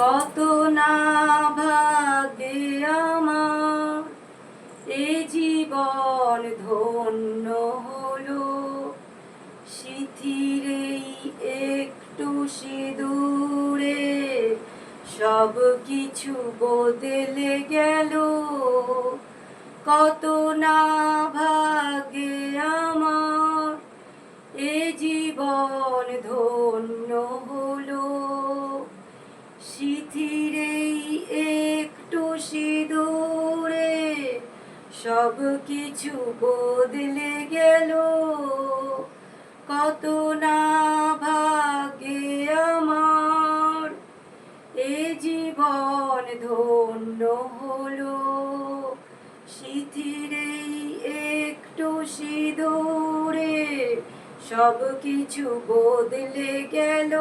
কত না ভাগ্যে আমার এ জীবন ধন্য হলো, সিথির এই একটু সিঁদুরে সব কিছু বদলে গেল। কত না ভাগ্যে আমার এ জীবন ধন্য হলো, সিথির এই একটু সিঁদুরে সব কিছু বদলে গেল। কত না ভাগ্যে আমার এ জীবন ধন্য হলো, সিথির এই একটু সিঁদুরে সব কিছু বদলে গেল।